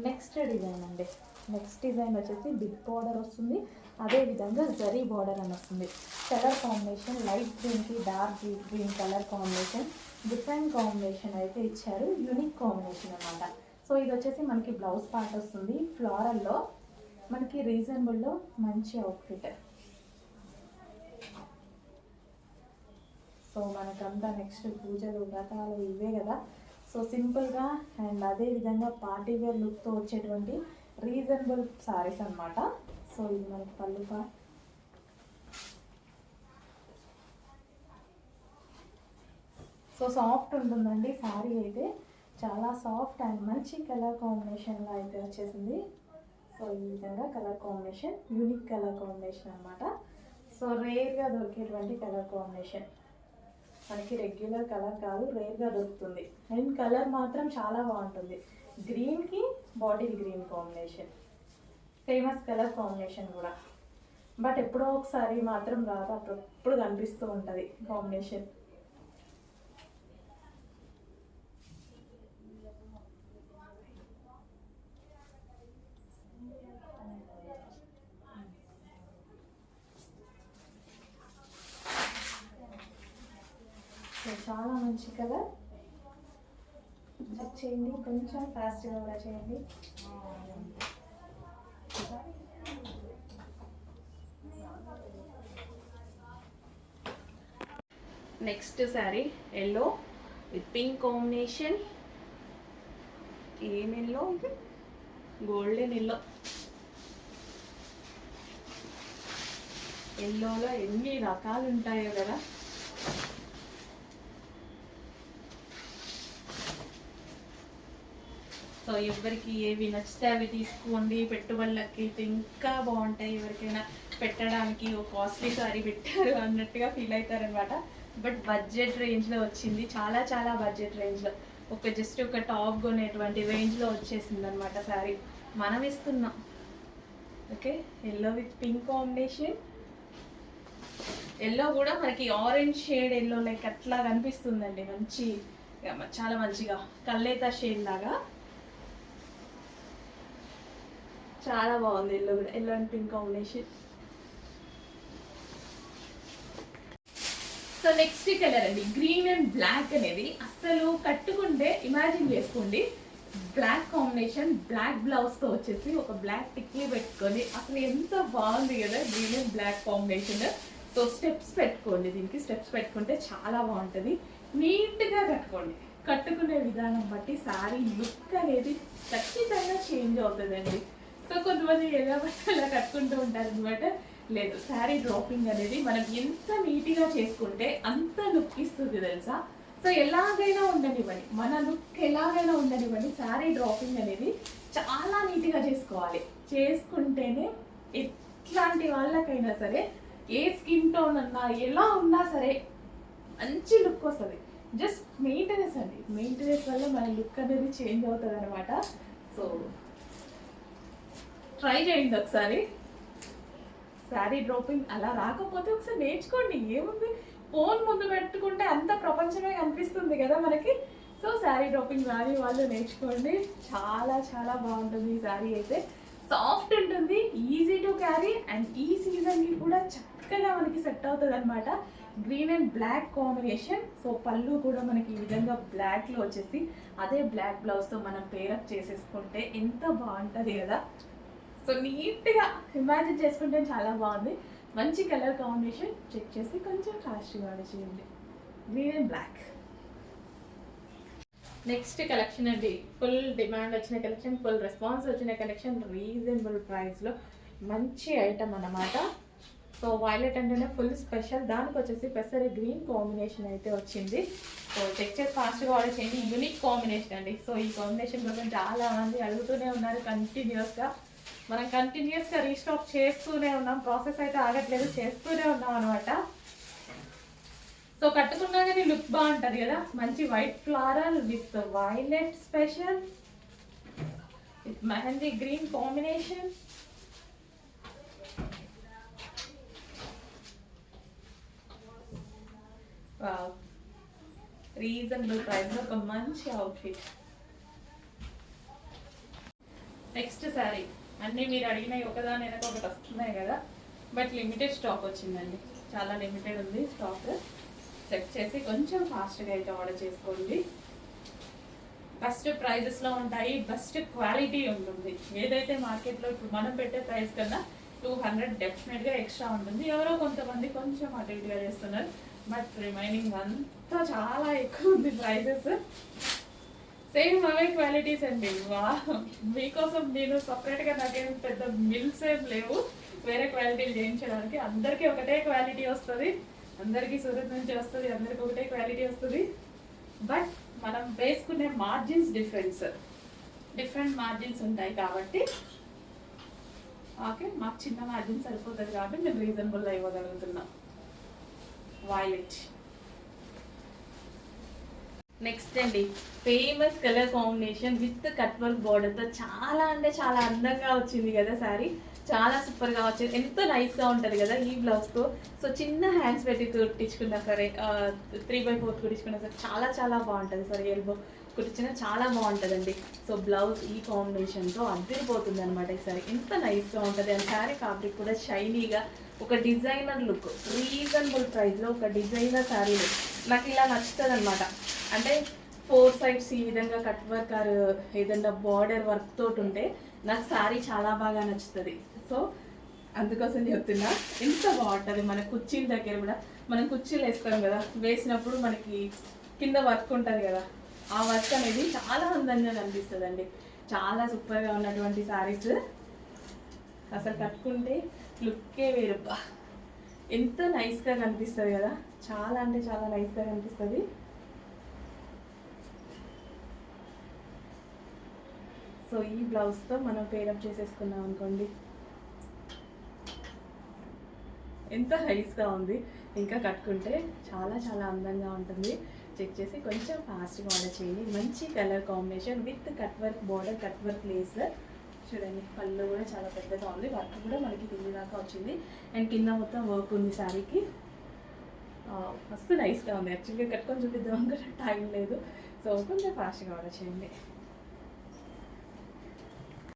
Next design అండి. Next design వచ్చేసి big border వస్తుంది, అదేవిధంగా జరీ బార్డర్ అని వస్తుంది. కలర్ కాంబినేషన్ లైట్ గ్రీన్కి dark green colour combination, different combination అయితే ఇచ్చారు. యూనిక్ కాంబినేషన్ అనమాట. సో ఇది వచ్చేసి మనకి బ్లౌజ్ పార్ట్ వస్తుంది. ఫ్లోరల్లో మనకి రీజనబుల్లో మంచి అవుట్ఫిట్. సో మనకంతా నెక్స్ట్ పూజలు వ్రతాలు ఇవే కదా. సో సింపుల్గా అండ్ అదేవిధంగా పార్టీ వేర్ లుక్తో వచ్చేటువంటి రీజనబుల్ సారీస్ అనమాట. సో ఇది మనకి పళ్ళు పార్ట్. సో సాఫ్ట్ ఉంటుందండి శారీ అయితే, చాలా సాఫ్ట్ అండ్ మంచి కలర్ కాంబినేషన్లో అయితే వచ్చేసింది. సో ఈ విధంగా colour combination unique colour combination అనమాట. సో రేర్గా దొరికేటువంటి కలర్ కాంబినేషన్, మనకి రెగ్యులర్ కలర్ కాదు, రేర్గా దొరుకుతుంది. అండ్ కలర్ మాత్రం చాలా బాగుంటుంది. గ్రీన్కి bottle green combination, famous colour combination కూడా. బట్ ఎప్పుడో ఒకసారి మాత్రం రాదు, అప్పుడప్పుడు కనిపిస్తూ ఉంటుంది కాంబినేషన్. చాలా మంచి కలర్. చెక్ చేయండి, కొంచెం ఫాస్ట్గా కూడా చేయండి. Next saree yellow with pink combination. ఏం ఎల్లో ఇది? Golden yellow. ఎల్లోలో ఎన్ని రకాలు ఉంటాయో కదా. సో ఎవరికి ఏవి నచ్చితే అవి తీసుకోండి. పెట్టుబడులకి ఇంకా బాగుంటాయి. ఎవరికైనా పెట్టడానికి ఒక కాస్ట్లీ సారీ పెట్టారు అన్నట్టుగా ఫీల్ అవుతారనమాట. బట్ బడ్జెట్ రేంజ్లో వచ్చింది, చాలా చాలా బడ్జెట్ రేంజ్లో. జస్ట్ ఒక టాప్ కొనేటువంటి రేంజ్లో వచ్చేసింది అనమాట సారీ. మనం ఇస్తున్నాం. Okay, yellow with pink combination. Yellow కూడా మనకి ఆరెంజ్ షేడ్ ఎల్లో లైక్ అట్లా కనిపిస్తుందండి. మంచి, చాలా మంచిగా కల్లేత షేడ్ లాగా చాలా బాగుంది. ఎల్లో కూడా, yellow and pink combination. So next colour అండి గ్రీన్ అండ్ బ్లాక్ అనేది. అస్సలు కట్టుకుంటే ఇమాజిన్ చేసుకోండి, బ్లాక్ కాంబినేషన్, బ్లాక్ బ్లౌజ్తో వచ్చేసి ఒక బ్లాక్ టిక్కీ పెట్టుకొని అసలు ఎంత బాగుంది కదా green and black combination. So steps పెట్టుకోండి, దీనికి స్టెప్స్ పెట్టుకుంటే చాలా బాగుంటుంది. నీట్గా కట్టుకోండి. కట్టుకునే విధానం బట్టి శారీ లుక్ అనేది ఖచ్చితంగా చేంజ్ అవుతుందండి. సో కొంతమంది ఎలా బట్టి అలా కట్టుకుంటూ ఉంటారు అనమాట. లేదు, శారీ డ్రాపింగ్ అనేది మనం ఎంత నీట్గా చేసుకుంటే అంత లుక్ ఇస్తుంది తెలుసా. సో ఎలాగైనా ఉండనివ్వండి, మన లుక్ ఎలాగైనా ఉండనివ్వండి, శారీ డ్రాపింగ్ అనేది చాలా నీట్గా చేసుకోవాలి. చేసుకుంటేనే ఎట్లాంటి వాళ్ళకైనా సరే, ఏ స్కిన్ టోన్ అన్నా ఎలా ఉన్నా సరే మంచి లుక్ వస్తుంది. జస్ట్ మెయింటెనెన్స్ అండి, మెయింటెనెన్స్ వల్ల మన లుక్ అనేది చేంజ్ అవుతుంది అనమాట. సో ట్రై చేయండి ఒకసారి. శారీ డ్రాపింగ్ అలా రాకపోతే ఒకసారి నేర్చుకోండి, ఏముంది. ఫోన్ ముందు పెట్టుకుంటే అంత ప్రపంచమే కనిపిస్తుంది కదా మనకి. సో శారీ డ్రాపింగ్ రాని వాళ్ళు నేర్చుకోండి, చాలా చాలా బాగుంటుంది. ఈ శారీ అయితే సాఫ్ట్ ఉంటుంది, ఈజీ టు క్యారీ అండ్ ఈ సీజన్కి కూడా చక్కగా మనకి సెట్ అవుతుంది అనమాట. Green and black combination. So పళ్ళు కూడా మనకి ఈ విధంగా బ్లాక్లో వచ్చేసి అదే బ్లాక్ బ్లౌజ్తో మనం పేరప్ చేసేసుకుంటే ఎంత బాగుంటుంది కదా. సో నీట్గా ఇమాజిన్ చేసుకుంటే చాలా బాగుంది. మంచి కలర్ కాంబినేషన్. చెక్ చేసి కొంచెం ఫాస్ట్గా చేయండి. Green and black. Next collection అండి, ఫుల్ డిమాండ్ వచ్చిన కలెక్షన్, ఫుల్ రెస్పాన్స్ వచ్చిన కలెక్షన్, రీజనబుల్ ప్రైస్లో మంచి ఐటమ్ అన్నమాట. సో వైలెట్ అంటేనే ఫుల్ స్పెషల్, దానికి వచ్చేసి పెసరి గ్రీన్ కాంబినేషన్ అయితే వచ్చింది. సో చెక్ చేసి ఫాస్ట్గా ఆర్డర్ చేయండి. యూనిక్ కాంబినేషన్ అండి. సో ఈ కాంబినేషన్ కోసం చాలా మంది అడుగుతూనే ఉన్నారు కంటిన్యూస్గా. మనం కంటిన్యూస్గా రీస్టాక్ చేస్తూనే ఉన్నాం, ప్రాసెస్ అయితే ఆగట్లేదు, చేస్తూనే ఉన్నాం అనమాట. సో కట్టుకున్నా కానీ లుక్ బాగుంటుంది కదా. మంచి white floral with violet special with mehndi green combination. Reasonable ప్రైస్లో ఒక మంచి అవుట్ఫిట్. నెక్స్ట్ శారీ అన్నీ మీరు అడిగినవి ఒకదాని వెనక ఒకటి వస్తున్నాయి కదా, బట్ లిమిటెడ్ స్టాక్ వచ్చిందండి. చాలా లిమిటెడ్ ఉంది స్టాక్. చెక్ చేసి కొంచెం ఫాస్ట్గా అయితే ఆర్డర్ చేసుకోండి. బెస్ట్ ప్రైజెస్లో ఉంటాయి, బెస్ట్ క్వాలిటీ ఉంటుంది. ఏదైతే మార్కెట్లో ఇప్పుడు మనం పెట్టే ప్రైస్ కన్నా 200 డెఫినెట్గా ఎక్స్ట్రా ఉంటుంది. ఎవరో కొంతమంది కొంచెం అటు ఇటుగా చేస్తున్నారు, బట్ రిమైనింగ్ అంతా చాలా ఎక్కువ ఉంది ప్రైజెస్. సేమ్ అవే క్వాలిటీస్ అండి. మీకోసం నేను సపరేట్గా నాకేం పెద్ద మిల్స్ ఏం లేవు వేరే క్వాలిటీలు చేయించడానికి. అందరికీ ఒకటే క్వాలిటీ వస్తుంది, అందరికీ సూరత్ నుంచి వస్తుంది, అందరికీ ఒకటే క్వాలిటీ వస్తుంది. బట్ మనం వేసుకునే మార్జిన్స్ డిఫరెంట్ మార్జిన్స్ ఉంటాయి కాబట్టి ఓకే, మాకు చిన్న మార్జిన్ సరిపోతుంది కాబట్టి మేము రీజనబుల్లో ఇవ్వగలుగుతున్నాం. వైలెట్ నెక్స్ట్ అండి, famous colour combination with cut work బార్డర్తో చాలా అంటే చాలా అందంగా వచ్చింది కదా శారీ. చాలా సూపర్గా వచ్చింది, ఎంతో నైస్గా ఉంటుంది కదా ఈ బ్లౌజ్తో. సో చిన్న హ్యాండ్స్ పెట్టి కుట్టించుకున్నా సరే, 3/4 కుట్టించుకున్నా సరే చాలా చాలా బాగుంటుంది. సరే ఎల్బో కుట్టించినా చాలా బాగుంటుందండి. సో బ్లౌజ్ ఈ కాంబినేషన్తో అద్దరిపోతుంది అనమాట. ఈ సారీ ఎంత నైస్గా ఉంటుంది. అండ్ శారీ ఫ్యాబ్రిక్ కూడా షైనీగా, ఒక డిజైనర్ లుక్, రీజనబుల్ ప్రైస్లో ఒక డిజైనర్ శారీ లుక్ నాకు ఇలా నచ్చుతుంది అనమాట. అంటే 4 సైడ్స్ ఈ విధంగా కట్ వర్క్ ఆర్ ఏదన్నా బార్డర్ వర్క్ తోటి ఉంటే నాకు శారీ చాలా బాగా నచ్చుతుంది. సో అందుకోసం చెప్తున్నా, ఎంత బాగుంటుంది. మన కుర్చీల దగ్గర కూడా మనం కుర్చీలు వేస్తాం కదా, వేసినప్పుడు మనకి కింద వర్క్ ఉంటుంది కదా, ఆ వర్క్ అనేది చాలా అందంగా కనిపిస్తుంది అండి. చాలా సూపర్గా ఉన్నటువంటి శారీస్ అసలు కట్టుకుంటే లుక్కే వేరుబ్బా, ఎంత నైస్గా కనిపిస్తుంది కదా. చాలా అంటే చాలా నైస్గా కనిపిస్తుంది. సో ఈ బ్లౌజ్తో మనం పేరప్ చేసేసుకున్నాం అనుకోండి, ఎంత నైస్గా ఉంది. ఇంకా కట్టుకుంటే చాలా చాలా అందంగా ఉంటుంది. చెక్ చేసి కొంచెం ఫాస్ట్గా ఆర్డర్ చేయండి. మంచి colour combination with cut work border, cut work lace. చూడండి పళ్ళు కూడా చాలా పెద్దగా ఉంది, వర్క్ కూడా మనకి కింది దాకా వచ్చింది. అండ్ కింద మొత్తం వర్క్ ఉంది శారీకి. మస్తు నైస్గా ఉంది. యాక్చువల్గా కట్టుకొని చూపిద్దాం అనుకుంటే టైం లేదు. సో కొంచెం ఫాస్ట్గా ఆర్డర్ చేయండి.